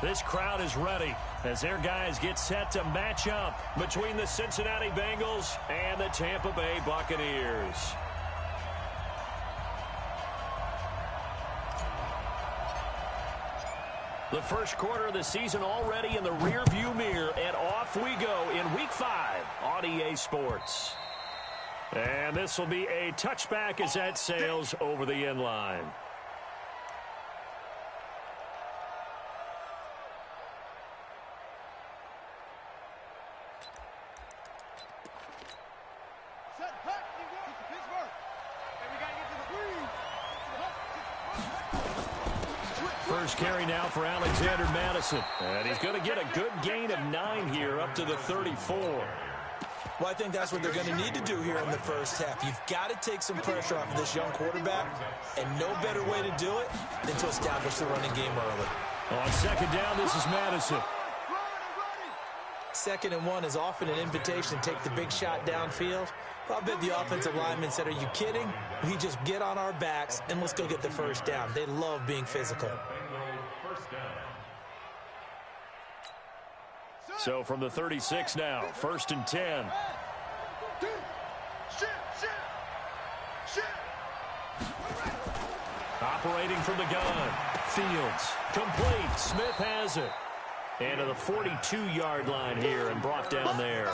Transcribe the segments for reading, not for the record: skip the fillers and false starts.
This crowd is ready as their guys get set to match up between the Cincinnati Bengals and the Tampa Bay Buccaneers. The first quarter of the season already in the rearview mirror, and off we go in Week 5 on EA Sports. And this will be a touchback as that sails over the end line. First carry now for Alexander Madison. And he's going to get a good gain of 9 here up to the 34. Well, I think that's what they're going to need to do here in the first half. You've got to take some pressure off of this young quarterback, and no better way to do it than to establish the running game early. On second down, this is Madison. 2nd and 1 is often an invitation to take the big shot downfield. Well, I bet the offensive lineman said, are you kidding? We just get on our backs and let's go get the first down. They love being physical. So from the 36 now, 1st and 10. Operating from the gun. Fields. Complete. Smith has it. And to the 42-yard line here and brought down there.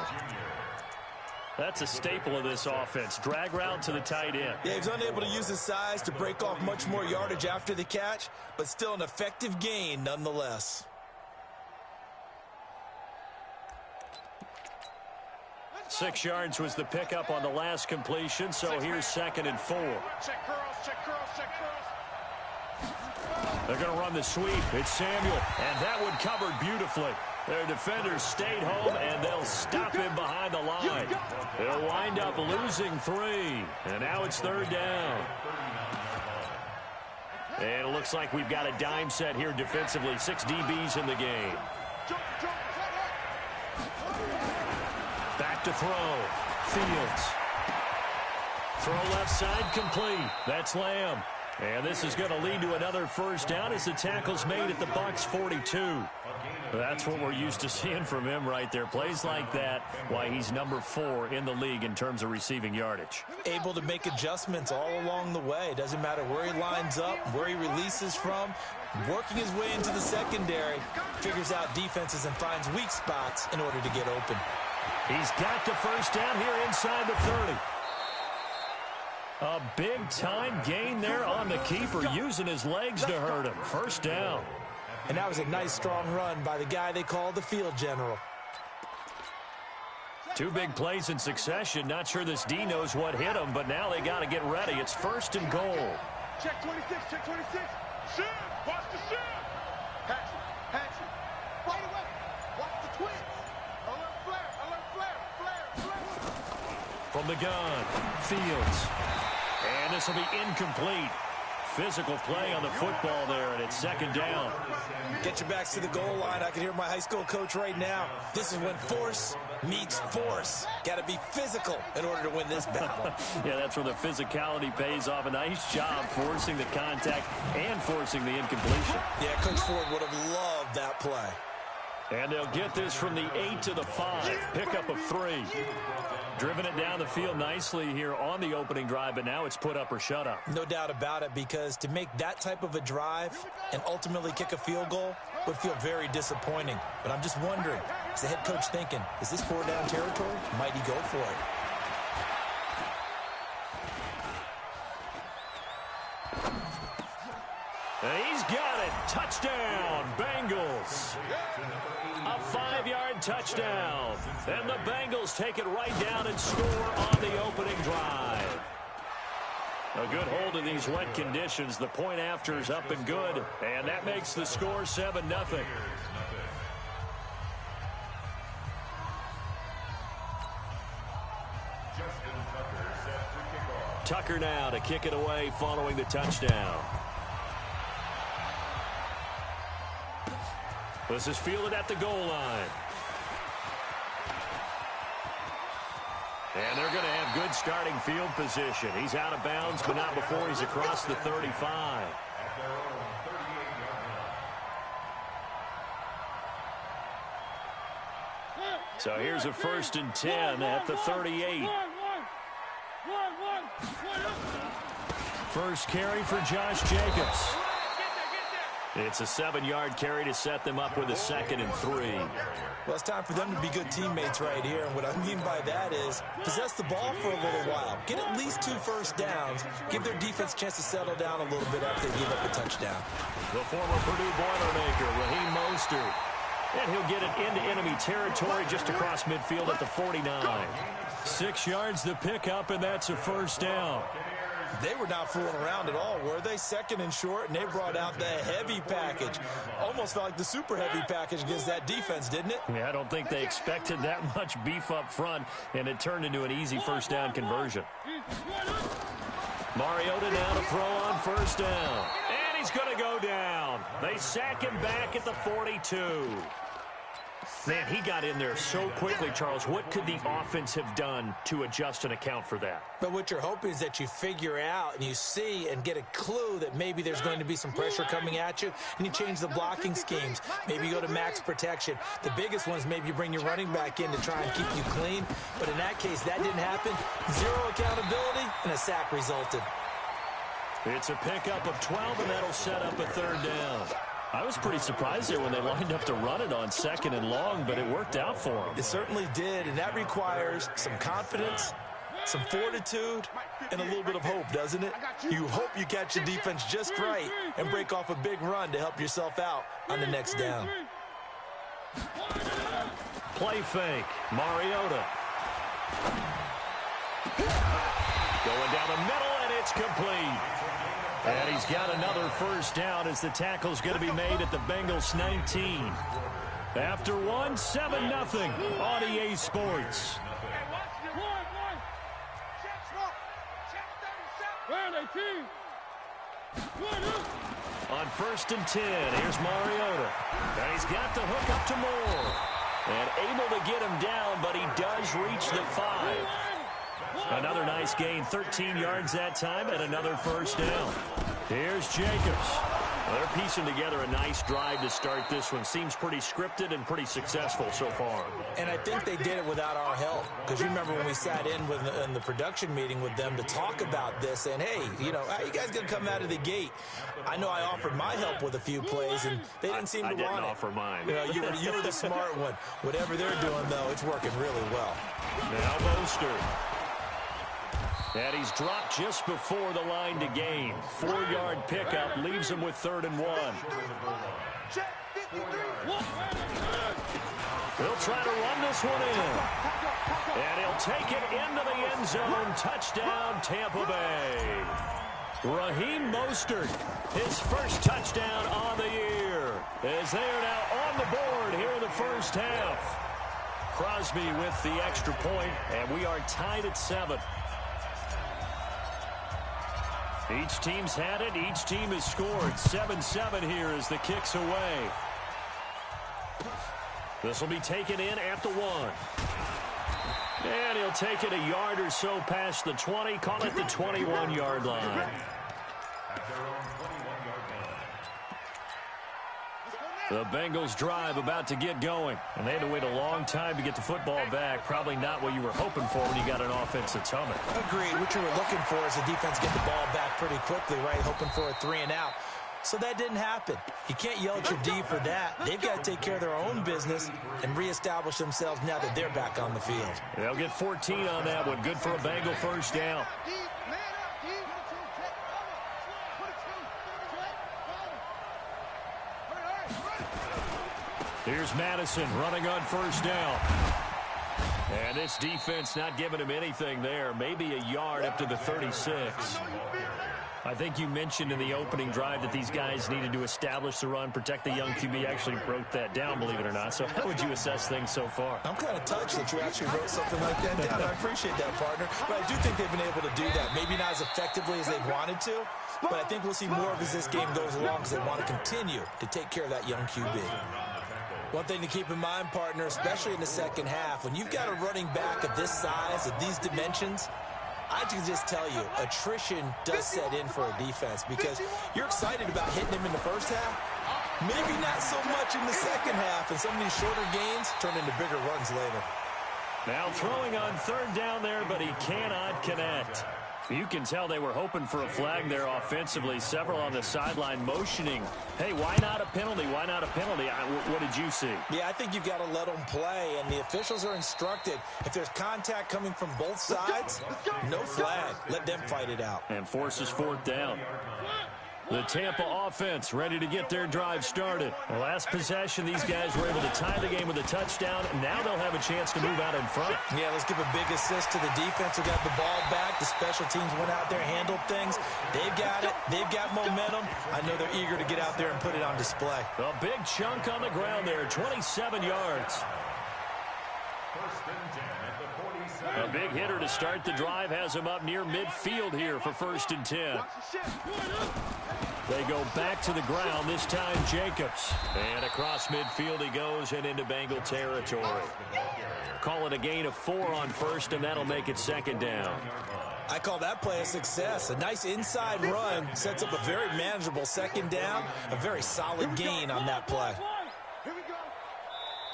That's a staple of this offense. Drag route to the tight end. Yeah, he's unable to use his size to break off much more yardage after the catch, but still an effective gain nonetheless. Six yards was the pickup on the last completion, so here's 2nd and 4. Check curls, check curls, check curls. They're going to run the sweep. It's Samuel, and that one covered beautifully. Their defenders stayed home, and they'll stop him behind the line. They'll wind up losing 3, and now it's 3rd down. And it looks like we've got a dime set here defensively. 6 DBs in the game. Back to throw. Fields. Throw left side complete. That's Lamb. And this is going to lead to another first down as the tackle's made at the Bucs 42. That's what we're used to seeing from him right there. Plays like that, why he's number 4 in the league in terms of receiving yardage. Able to make adjustments all along the way. Doesn't matter where he lines up, where he releases from. Working his way into the secondary, figures out defenses and finds weak spots in order to get open. He's got the first down here inside the 30. A big-time gain there on the keeper, using his legs to hurt him. First down. And that was a nice, strong run by the guy they call the field general. 2 big plays in succession. Not sure this D knows what hit him, but now they got to get ready. It's 1st and goal. Check 26, check 26. Shim, watch the shim. Patrick, right away. Watch the twins. Alert flare. From the gun, Fields. And this will be incomplete. Physical play on the football there, and it's 2nd down. Get your backs to the goal line. I can hear my high school coach right now. This is when force meets force. Got to be physical in order to win this battle. Yeah, that's where the physicality pays off. A nice job forcing the contact and forcing the incompletion. Yeah, Coach Ford would have loved that play. And they'll get this from the 8 to the 5. Pickup of 3. Driven it down the field nicely here on the opening drive, but now it's put up or shut up. No doubt about it, because to make that type of a drive and ultimately kick a field goal would feel very disappointing. But I'm just wondering, is the head coach thinking, is this 4-down territory? Might he go for it? And he's got it. Touchdown, Bengals. A 5-yard touchdown. And the Bengals take it right down and score on the opening drive. A good hold in these wet conditions. The point after is up and good. And that makes the score 7-0. Tucker now to kick it away following the touchdown. This is fielded at the goal line. And they're going to have good starting field position. He's out of bounds, but not before he's across the 35. So here's a 1st and 10 at the 38. First carry for Josh Jacobs. It's a 7-yard carry to set them up with a 2nd and 3. Well, it's time for them to be good teammates right here. And what I mean by that is possess the ball for a little while. Get at least 2 first downs. Give their defense a chance to settle down a little bit after they give up a touchdown. The former Purdue Boilermaker, Raheem Mostert. And he'll get it into enemy territory just across midfield at the 49. 6 yards the pickup, and that's a 1st down. They were not fooling around at all, were they? 2nd and short, and they brought out the heavy package. Almost felt like the super heavy package against that defense, didn't it? Yeah, I don't think they expected that much beef up front, and it turned into an easy 1st down conversion. Mariota now to throw on 1st down. And he's going to go down. They sack him back at the 42. Man, he got in there so quickly, Charles. What could the offense have done to adjust and account for that? But what you're hoping is that you figure out and you see and get a clue that maybe there's going to be some pressure coming at you, and you change the blocking schemes. Maybe you go to max protection. The biggest one is maybe you bring your running back in to try and keep you clean. But in that case, that didn't happen. 0 accountability, and a sack resulted. It's a pickup of 12, and that'll set up a 3rd down. I was pretty surprised there when they lined up to run it on 2nd and long, but it worked out for them. It certainly did, and that requires some confidence, some fortitude, and a little bit of hope, doesn't it? You hope you catch the defense just right and break off a big run to help yourself out on the next down. Play fake. Mariota. Going down the middle, and it's complete. And he's got another 1st down as the tackle's going to be made at the Bengals 19. After one, 7-0 on EA Sports. On 1st and 10, here's Mariota. And he's got the hook up to Moore. And able to get him down, but he does reach the 5. Another nice gain, 13 yards that time, and another 1st down. Here's Jacobs. They're piecing together a nice drive to start this one. Seems pretty scripted and pretty successful so far. And I think they did it without our help. Because you remember when we sat in the production meeting with them to talk about this, saying, hey, you know, how you guys going to come out of the gate? I know I offered my help with a few plays, and they didn't seem to want it. I didn't offer mine. You know, you were the smart one. Whatever they're doing, though, it's working really well. Now Mostert. And he's dropped just before the line to gain. 4-yard pickup leaves him with 3rd and 1. He'll try to run this one in. And he'll take it into the end zone. Touchdown, Tampa Bay. Raheem Mostert, his 1st touchdown on the year, as they are now on the board here in the 1st half. Crosby with the extra point, and we are tied at 7. Each team's had it. Each team has scored. 7-7 here as the kick's away. This will be taken in at the 1. And he'll take it a yard or so past the 20. Call it the 21-yard line. The Bengals drive about to get going. And they had to wait a long time to get the football back. Probably not what you were hoping for when you got an offense that's humming. Agreed. What you were looking for is the defense get the ball back pretty quickly, right? Hoping for a 3 and out. So that didn't happen. You can't yell at your D for that. They've got to take care of their own business and reestablish themselves now that they're back on the field. They'll get 14 on that one. Good for a Bengal 1st down. Here's Madison running on 1st down. And this defense not giving him anything there. Maybe a yard up to the 36. I think you mentioned in the opening drive that these guys needed to establish the run, protect the young QB. Actually wrote that down, believe it or not. So how would you assess things so far? I'm kind of touched that you actually wrote something like that down. I appreciate that, partner. But I do think they've been able to do that. Maybe not as effectively as they've wanted to, but I think we'll see more of as this game goes along because they want to continue to take care of that young QB. One thing to keep in mind, partner, especially in the 2nd half, when you've got a running back of this size, of these dimensions, I can just tell you, attrition does set in for a defense because you're excited about hitting him in the 1st half, Maybe not so much in the second half, and some of these shorter gains turn into bigger runs later. Now throwing on third down there, but he cannot connect. You can tell they were hoping for a flag there offensively. Several on the sideline motioning, hey, why not a penalty? Why not a penalty? What did you see? Yeah, I think you've got to let them play, and the officials are instructed. If there's contact coming from both sides, no flag. Let them fight it out. And forces fourth down. The Tampa offense ready to get their drive started. The last possession, these guys were able to tie the game with a touchdown. Now they'll have a chance to move out in front. Yeah, let's give a big assist to the defense who got the ball back. The special teams went out there, handled things. They've got it. They've got momentum. I know they're eager to get out there and put it on display. A big chunk on the ground there, 27 yards. A big hitter to start the drive has him up near midfield here for 1st and 10. They go back to the ground, this time Jacobs. And across midfield he goes and into Bengal territory. Call it a gain of 4 on first, and that'll make it 2nd down. I call that play a success. A nice inside run sets up a very manageable 2nd down. A very solid gain on that play.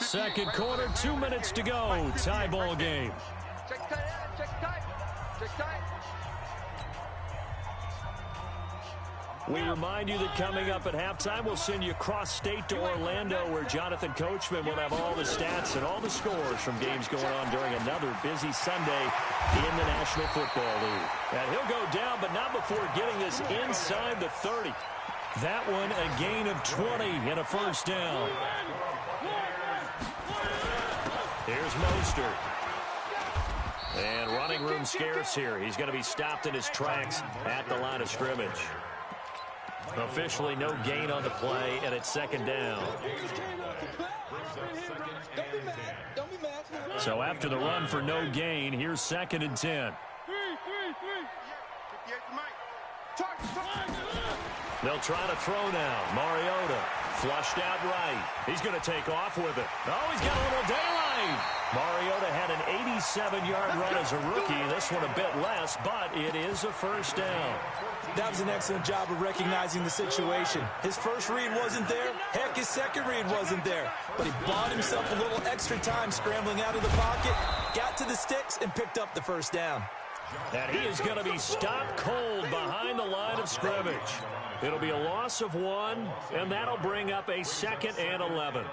Second quarter, 2 minutes to go. Tie ball game. Check tight, check tight, check tight. We remind you that coming up at halftime, we'll send you cross-state to Orlando, where Jonathan Coachman will have all the stats and all the scores from games going on during another busy Sunday in the National Football League. And he'll go down, but not before getting this inside the 30. That one a gain of 20 and a 1st down. Here's Mostert. And running room scarce here. He's going to be stopped in his tracks at the line of scrimmage. Officially no gain on the play, and it's 2nd down. So after the run for no gain, here's 2nd and 10. They'll try to throw now. Mariota flushed out right. He's going to take off with it. Oh, he's got a little daylight. Mariota had an 87-yard run as a rookie. This one a bit less, but it is a 1st down. That was an excellent job of recognizing the situation. His first read wasn't there. Heck, his second read wasn't there. But he bought himself a little extra time scrambling out of the pocket, got to the sticks, and picked up the 1st down. And he is going to be stopped cold behind the line of scrimmage. It'll be a loss of 1, and that'll bring up a 2nd and 11.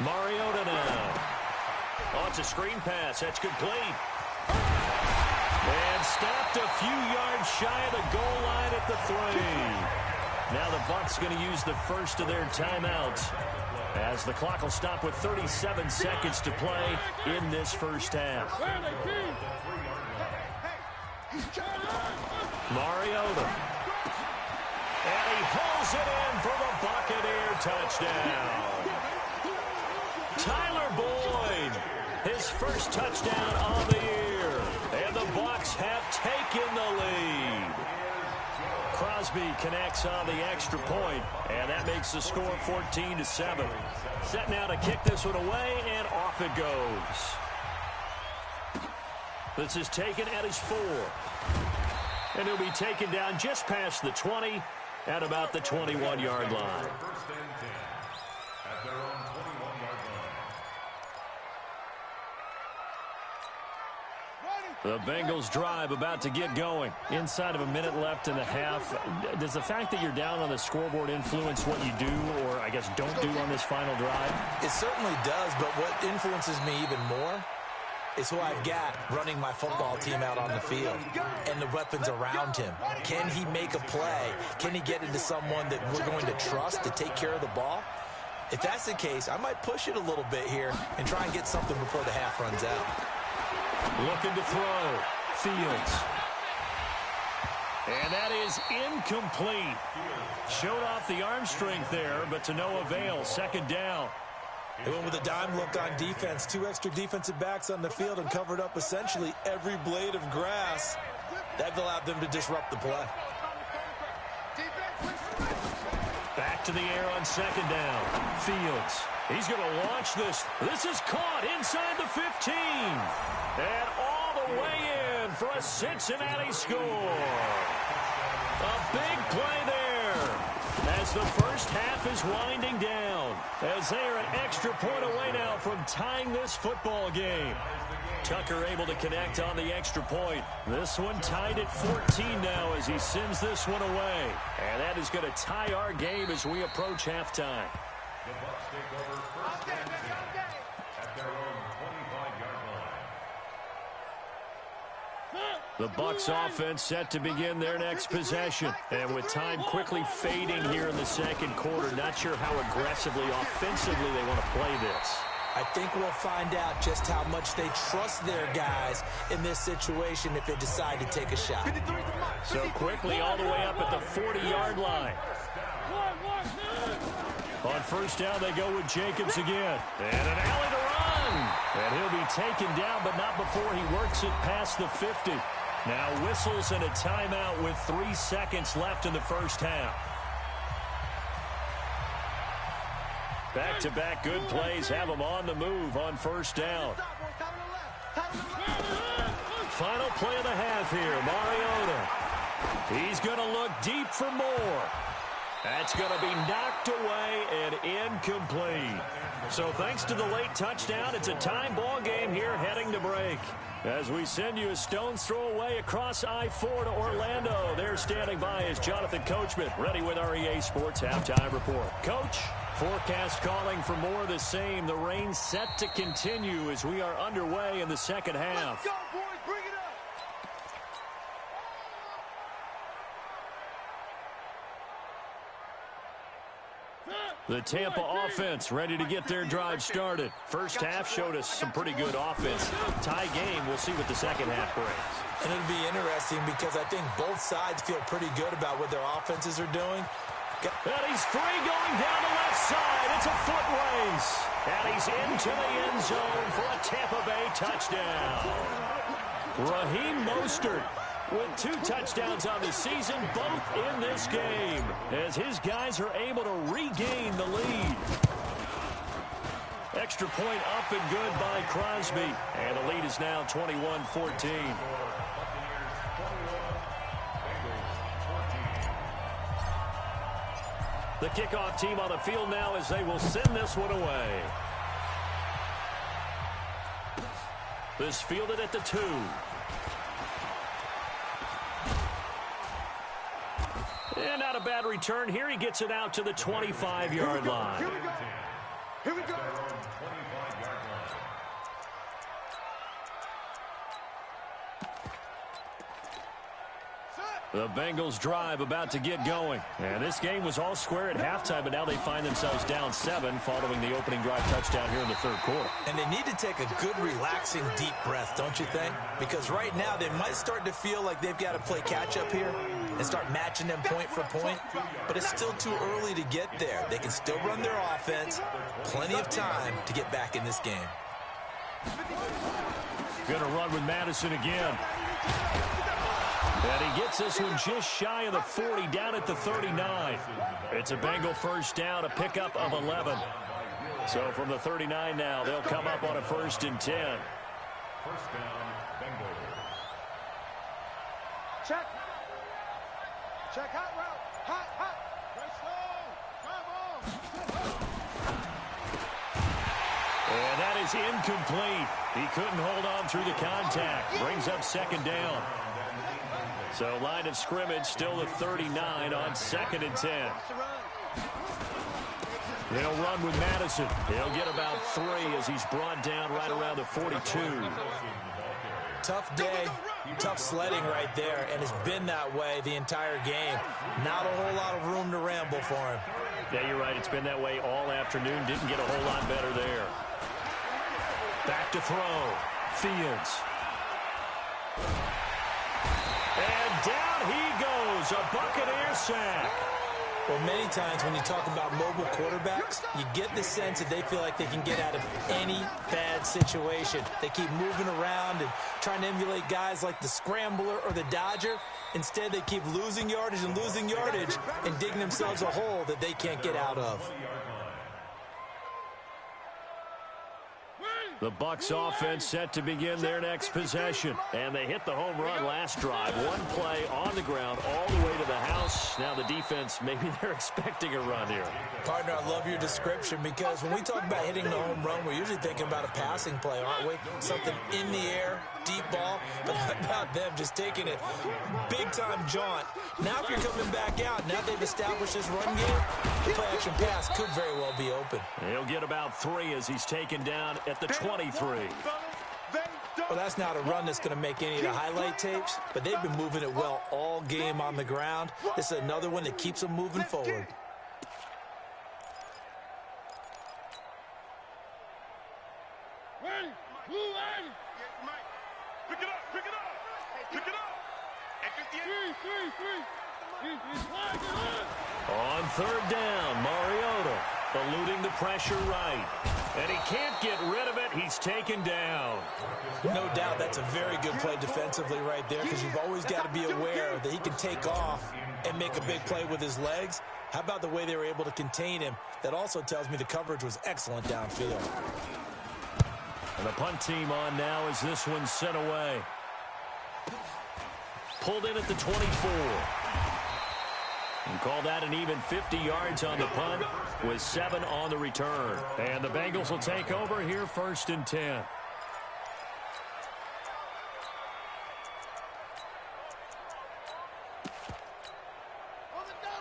Mariota now. Oh, it's a screen pass. That's complete. And stopped a few yards shy of the goal line at the 3. Now the Bucs going to use the first of their timeouts, as the clock will stop with 37 seconds to play in this 1st half. Mariota. And he pulls it in for the Buccaneer touchdown. Tyler Boyd, his first touchdown on the year. And the Bucs have taken the lead. Crosby connects on the extra point, and that makes the score 14-7. Set now to kick this one away, and off it goes. This is taken at his 4. And he'll be taken down just past the 20 at about the 21-yard line. The Bengals drive about to get going. Inside of a minute left in the half. Does the fact that you're down on the scoreboard influence what you do, or I guess don't do on this final drive? It certainly does, but what influences me even more is who I've got running my football team out on the field and the weapons around him. Can he make a play? Can he get into someone that we're going to trust to take care of the ball? If that's the case, I might push it a little bit here and try and get something before the half runs out. Looking to throw. Fields. And that is incomplete. Showed off the arm strength there, but to no avail. 2nd down. They went with a dime look on defense. 2 extra defensive backs on the field and covered up essentially every blade of grass. That allowed them to disrupt the play. Back to the air on 2nd down. Fields. He's going to launch this. This is caught inside the 15. And all the way in for a Cincinnati score. A big play there as the first half is winding down, as they are an extra point away now from tying this football game. Tucker able to connect on the extra point. This one tied at 14 now as he sends this one away. And that is going to tie our game as we approach halftime. The Bucs take over first and 10 at their own 25-yard line. The Bucs offense set to begin their next possession. And with time quickly fading here in the second quarter, not sure how aggressively, offensively they want to play this. I think we'll find out just how much they trust their guys in this situation if they decide to take a shot. So quickly all the way up at the 40-yard line. On first down, they go with Jacobs again. And an alley to run. And he'll be taken down, but not before he works it past the 50. Now whistles and a timeout with 3 seconds left in the first half. Back-to-back good plays have them on the move on first down. Final play of the half here, Mariota. He's going to look deep for more. That's going to be knocked away and incomplete. So thanks to the late touchdown, it's a time ball game here heading to break. As we send you a stone's throw away across I-4 to Orlando. There standing by is Jonathan Coachman, ready with our EA Sports Halftime Report. Coach, forecast calling for more of the same. The rain set to continue as we are underway in the second half. Let's go, boys. Bring it up. The Tampa offense ready to get their drive started. First half showed us some pretty good offense. Tie game, we'll see what the second half brings. And it'll be interesting because I think both sides feel pretty good about what their offenses are doing. And he's free going down the left side. It's a foot race. And he's into the end zone for a Tampa Bay touchdown. Raheem Mostert with 2 touchdowns on the season, both in this game, as his guys are able to regain the lead. Extra point up and good by Crosby. And the lead is now 21-14. The kickoff team on the field now as they will send this one away. This fielded at the 2. And not a bad return here. He gets it out to the 25-yard line. Here we go. Here we go. The Bengals drive about to get going. And this game was all square at halftime, but now they find themselves down 7 following the opening drive touchdown here in the third quarter. And they need to take a good, relaxing, deep breath, don't you think? Because right now they might start to feel like they've got to play catch-up here and start matching them point for point. But it's still too early to get there. They can still run their offense. Plenty of time to get back in this game. Going to run with Madison again. And he gets this one just shy of the 40, down at the 39. It's a Bengal first down, a pickup of 11. So from the 39 now, they'll come up on a 1st and 10. First down, Bengals. Check. Check hot route. Hot, hot. And that is incomplete. He couldn't hold on through the contact. Brings up 2nd down. So line of scrimmage still at 39 on 2nd and 10. They'll run with Madison. He'll get about 3 as he's brought down right around the 42. Tough day, tough sledding right there, and it's been that way the entire game. Not a whole lot of room to ramble for him. Yeah, you're right. It's been that way all afternoon. Didn't get a whole lot better there. Back to throw. Fields. And down he goes. A Buccaneer sack. Well, many times when you talk about mobile quarterbacks, you get the sense that they feel like they can get out of any bad situation. They keep moving around and trying to emulate guys like the Scrambler or the Dodger. Instead, they keep losing yardage and digging themselves a hole that they can't get out of. The Bucs offense set to begin their next possession. And they hit the home run last drive. One play on the ground all the way to the house. Now the defense, maybe they're expecting a run here. Partner, I love your description because when we talk about hitting the home run, we're usually thinking about a passing play, aren't we? Something in the air, deep ball. But how about them just taking it big-time jaunt? Now if you're coming back out, now they've established this run game, the play-action pass could very well be open. He'll get about 3 as he's taken down at the 23. Well, that's not a run that's going to make any of the highlight tapes, but they've been moving it well all game on the ground. This is another one that keeps them moving forward. Pick it up, pick it up, pick it up. On third down, Mariota eluding the pressure right. And he can't get rid of it. He's taken down. No doubt that's a very good play defensively right there because you've always got to be aware that he can take off and make a big play with his legs. How about the way they were able to contain him? That also tells me the coverage was excellent downfield. And the punt team on now as this one's sent away. Pulled in at the 24. And call that an even 50 yards on the punt with 7 on the return. And the Bengals will take over here 1st and 10.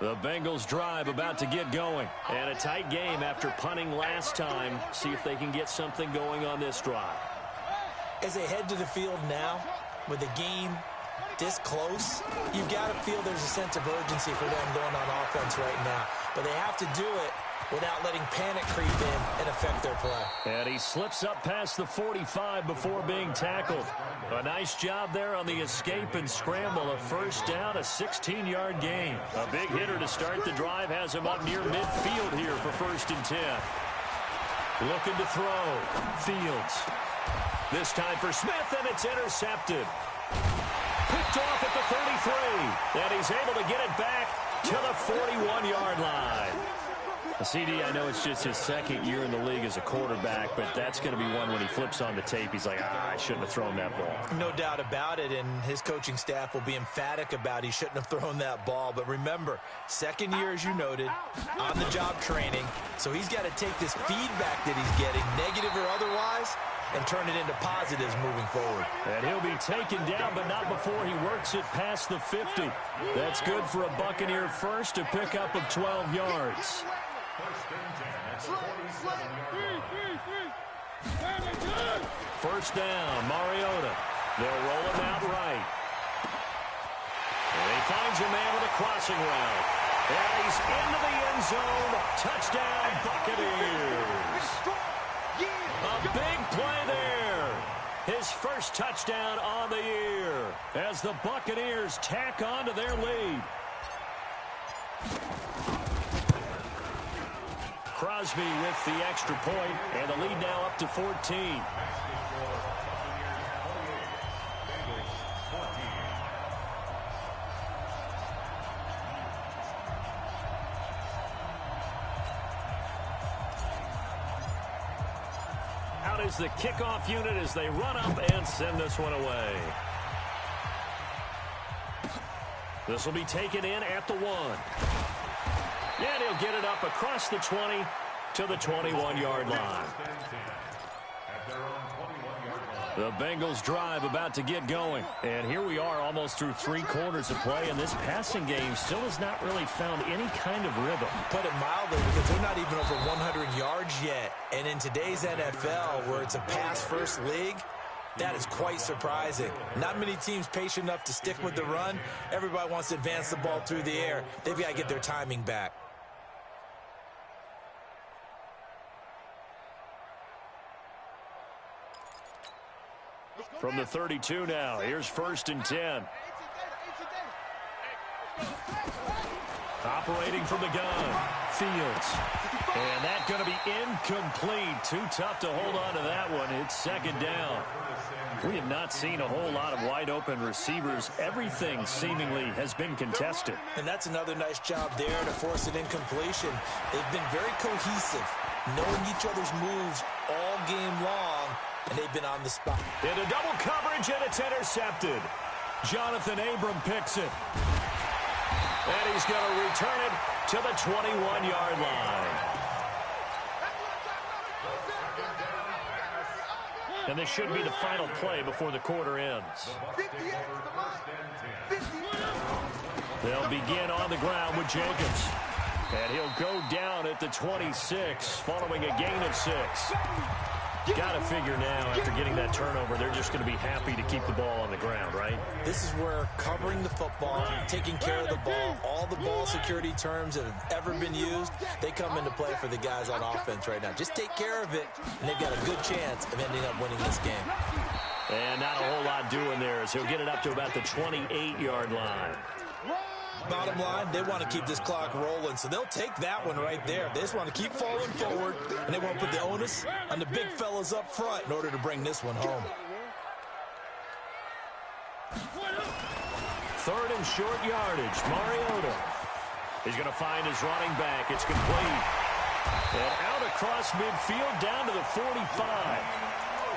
The Bengals drive about to get going. And a tight game after punting last time. See if they can get something going on this drive. As they head to the field now, with the game this close, you've got to feel there's a sense of urgency for them going on offense right now. But they have to do it without letting panic creep in and affect their play. And he slips up past the 45 before being tackled. A nice job there on the escape and scramble. A first down, a 16-yard gain. A big hitter to start the drive has him up near midfield here for 1st and 10. Looking to throw. Fields. This time for Smith, and it's intercepted. Picked off at the 33. And he's able to get it back to the 41-yard line. CD, I know it's just his 2nd year in the league as a quarterback, but that's going to be one when he flips on the tape. He's like, I shouldn't have thrown that ball. No doubt about it, and his coaching staff will be emphatic about he shouldn't have thrown that ball. But remember, 2nd year, as you noted, on-the-job training, so he's got to take this feedback that he's getting, negative or otherwise, and turn it into positives moving forward. And he'll be taken down, but not before he works it past the 50. That's good for a Buccaneer first to pick up of 12 yards. First down, Mariota. They'll roll him out right. And he finds a man with a crossing route. And he's into the end zone. Touchdown, Buccaneers. A big play there. His first touchdown on the year as the Buccaneers tack on to their lead. Crosby with the extra point, and the lead now up to 14. Out is the kickoff unit as they run up and send this one away. This will be taken in at the 1. And he'll get it up across the 20 to the 21-yard line. The Bengals drive about to get going. And here we are almost through 3 quarters of play, and this passing game still has not really found any kind of rhythm. Put it mildly, because they're not even over 100 yards yet. And in today's NFL, where it's a pass-first league, that is quite surprising. Not many teams patient enough to stick with the run. Everybody wants to advance the ball through the air. They've got to get their timing back. From the 32 now, here's 1st and 10. Operating from the gun, Fields. And that's going to be incomplete. Too tough to hold on to that one. It's 2nd down. We have not seen a whole lot of wide-open receivers. Everything seemingly has been contested. And that's another nice job there to force an incompletion. They've been very cohesive, knowing each other's moves all game long, and they've been on the spot. Into double coverage, and it's intercepted. Jonathan Abram picks it. And he's going to return it to the 21-yard line. And this should be the final play before the quarter ends. They'll begin on the ground with Jacobs. And he'll go down at the 26 following a gain of 6. Got to figure now, after getting that turnover, they're just going to be happy to keep the ball on the ground, right? This is where covering the football, taking care of the ball, all the ball security terms that have ever been used, they come into play for the guys on offense right now. Just take care of it, and they've got a good chance of ending up winning this game. And not a whole lot doing there as he'll get it up to about the 28-yard line. Bottom line, they want to keep this clock rolling, so they'll take that one right there. They just want to keep falling forward, and they want to put the onus on the big fellas up front in order to bring this one home. 3rd and short yardage. Mariota. He's going to find his running back. It's complete. And out across midfield down to the 45.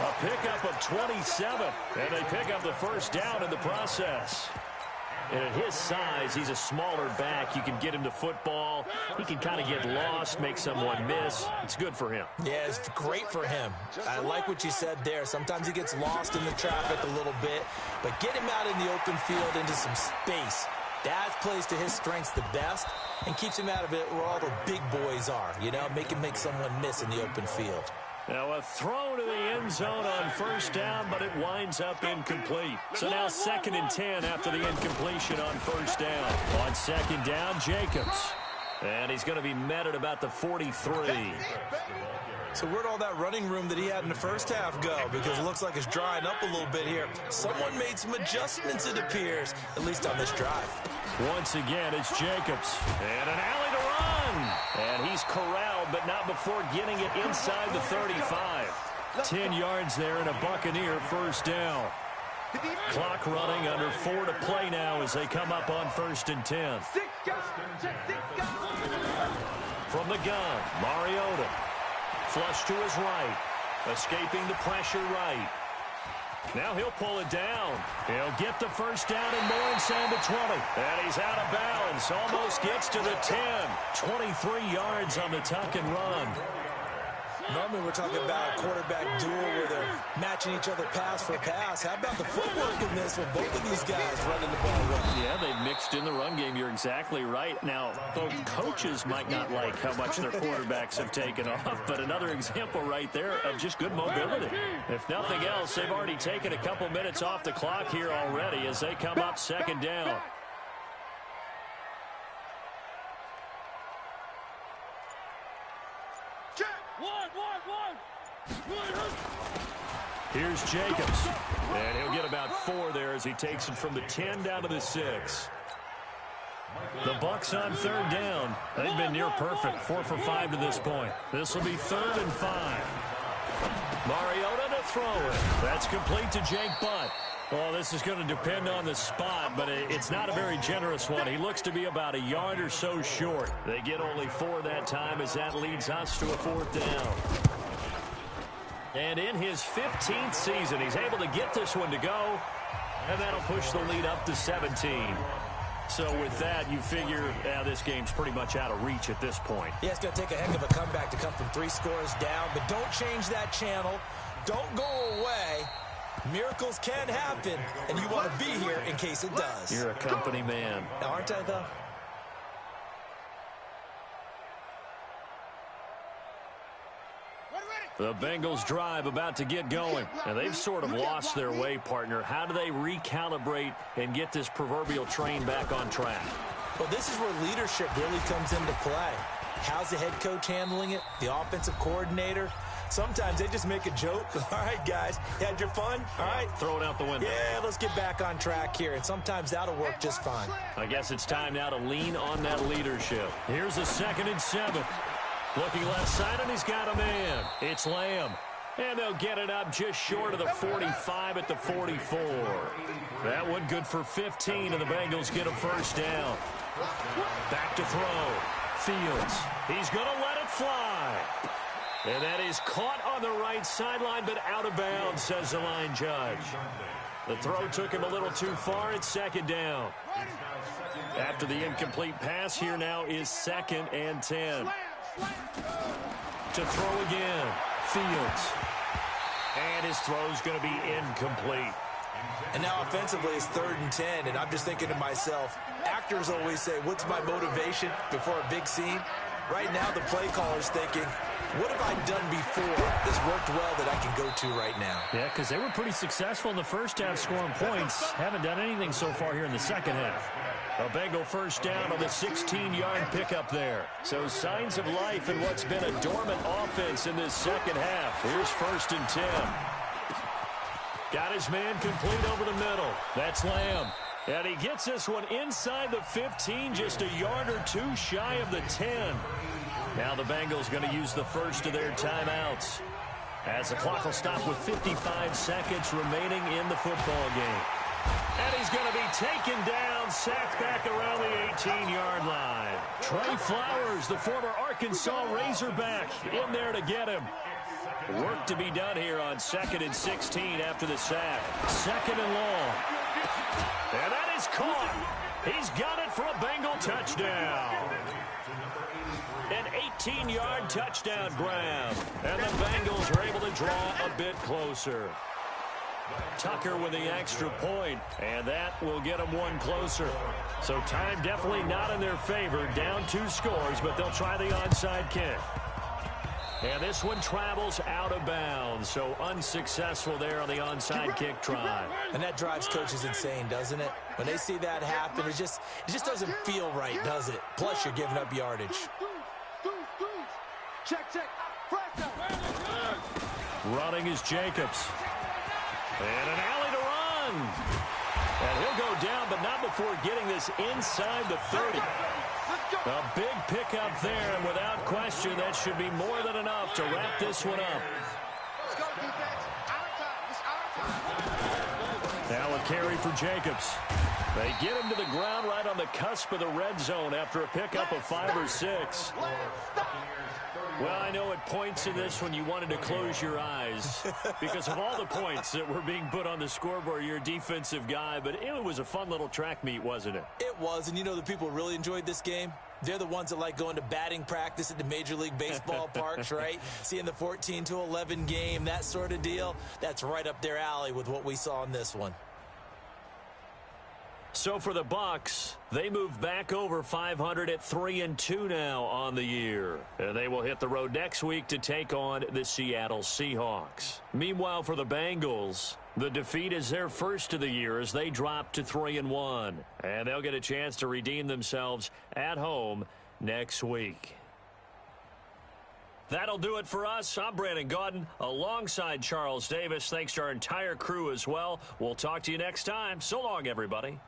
A pickup of 27. And they pick up the first down in the process. And at his size, he's a smaller back. You can get him to football. He can kind of get lost, make someone miss. It's good for him. Yeah, it's great for him. I like what you said there. Sometimes he gets lost in the traffic a little bit, but get him out in the open field into some space. That plays to his strengths the best and keeps him out of it where all the big boys are, you know, make someone miss in the open field. Now a throw to the end zone on first down, but it winds up incomplete. So now 2nd and 10 after the incompletion on first down. On 2nd down, Jacobs. And he's going to be met at about the 43. So where'd all that running room that he had in the first half go? Because it looks like it's drying up a little bit here. Someone made some adjustments, it appears, at least on this drive. Once again, it's Jacobs. And an alley to run. And he's corralled, but not before getting it inside the 35. 10 yards there and a Buccaneer first down. Clock running, under 4 to play now as they come up on 1st and 10. From the gun, Mariota. Flush to his right. Escaping the pressure right. Now he'll pull it down. He'll get the first down and more inside the 20. And he's out of bounds. Almost gets to the 10. 23 yards on the tuck and run. Normally we're talking about a quarterback duel where they're matching each other pass for pass. How about the footwork in this with both of these guys running the ball well? Yeah, they've mixed in the run game. You're exactly right. Now, both coaches might not like how much their quarterbacks have taken off, but another example right there of just good mobility. If nothing else, they've already taken a couple minutes off the clock here already as they come up 2nd down. Here's Jacobs, and he'll get about 4 there as he takes it from the 10 down to the 6. The Bucs on 3rd down. They've been near perfect, 4 for 5 to this point. This will be 3rd and 5. Mariota to throw it. That's complete to Jake Butt. Well, this is going to depend on the spot, but it's not a very generous one. He looks to be about a yard or so short. They get only 4 that time as that leads us to a 4th down. And in his 15th season, he's able to get this one to go, and that'll push the lead up to 17. So with that, you figure this game's pretty much out of reach at this point. Yeah, it's going to take a heck of a comeback to come from 3 scores down, but don't change that channel. Don't go away. Miracles can happen, and you want to be here in case it does. You're a company man. Aren't I, though? The Bengals drive about to get going, and they've sort of lost their way, partner. How do they recalibrate and get this proverbial train back on track? Well, this is where leadership really comes into play. How's the head coach handling it? The offensive coordinator? Sometimes they just make a joke. All right, guys, you had your fun? All right. Throw it out the window. Yeah, let's get back on track here, and sometimes that'll work just fine. I guess it's time now to lean on that leadership. Here's a 2nd and 7. Looking left side, and he's got a man. It's Lamb. And they'll get it up just short of the 45 at the 44. That one good for 15, and the Bengals get a first down. Back to throw. Fields. He's going to let it fly. And that is caught on the right sideline, but out of bounds, says the line judge. The throw took him a little too far. It's second down. After the incomplete pass, here now is 2nd and 10. To throw again, Fields. And his throw's going to be incomplete. And now offensively it's 3rd and 10, and I'm just thinking to myself, actors always say, what's my motivation before a big scene? Right now the play caller's thinking, what have I done before that's worked well that I can go to right now? Yeah, because they were pretty successful in the first half scoring points. Haven't done anything so far here in the second half. A Bengal first down on the 16-yard pickup there. So signs of life in what's been a dormant offense in this second half. Here's 1st and 10. Got his man complete over the middle. That's Lamb. And he gets this one inside the 15, just a yard or two shy of the 10. Now the Bengals going to use the first of their timeouts, as the clock will stop with 55 seconds remaining in the football game. And he's going to be taken down, sacked back around the 18-yard line. Trey Flowers, the former Arkansas Razorback, in there to get him. Work to be done here on 2nd and 16 after the sack. 2nd and long. And that is caught. He's got it for a Bengal touchdown. An 18-yard touchdown grab. And the Bengals are able to draw a bit closer. Tucker with the extra point, and that will get them one closer. So time definitely not in their favor. Down 2 scores, but they'll try the onside kick. And this one travels out of bounds, so unsuccessful there on the onside kick try. And that drives coaches insane, doesn't it? When they see that happen, it just doesn't feel right, does it? Plus, you're giving up yardage. Check. Running is Jacobs. And an alley to run. And he'll go down, but not before getting this inside the 30. A big pickup there, and without question, that should be more than enough to wrap this one up. Now a carry for Jacobs. They get him to the ground right on the cusp of the red zone after a pickup of 5 or 6. Well, I know at points in this when you wanted to close your eyes because of all the points that were being put on the scoreboard. You're a defensive guy, but it was a fun little track meet, wasn't it? It was, and you know the people really enjoyed this game? They're the ones that like going to batting practice at the Major League Baseball parks, right? Seeing the 14-11 game, that sort of deal. That's right up their alley with what we saw in this one. So for the Bucs, they move back over 500 at 3-2 now on the year. And they will hit the road next week to take on the Seattle Seahawks. Meanwhile, for the Bengals, the defeat is their first of the year as they drop to 3-1. And they'll get a chance to redeem themselves at home next week. That'll do it for us. I'm Brandon Gaudin alongside Charles Davis. Thanks to our entire crew as well. We'll talk to you next time. So long, everybody.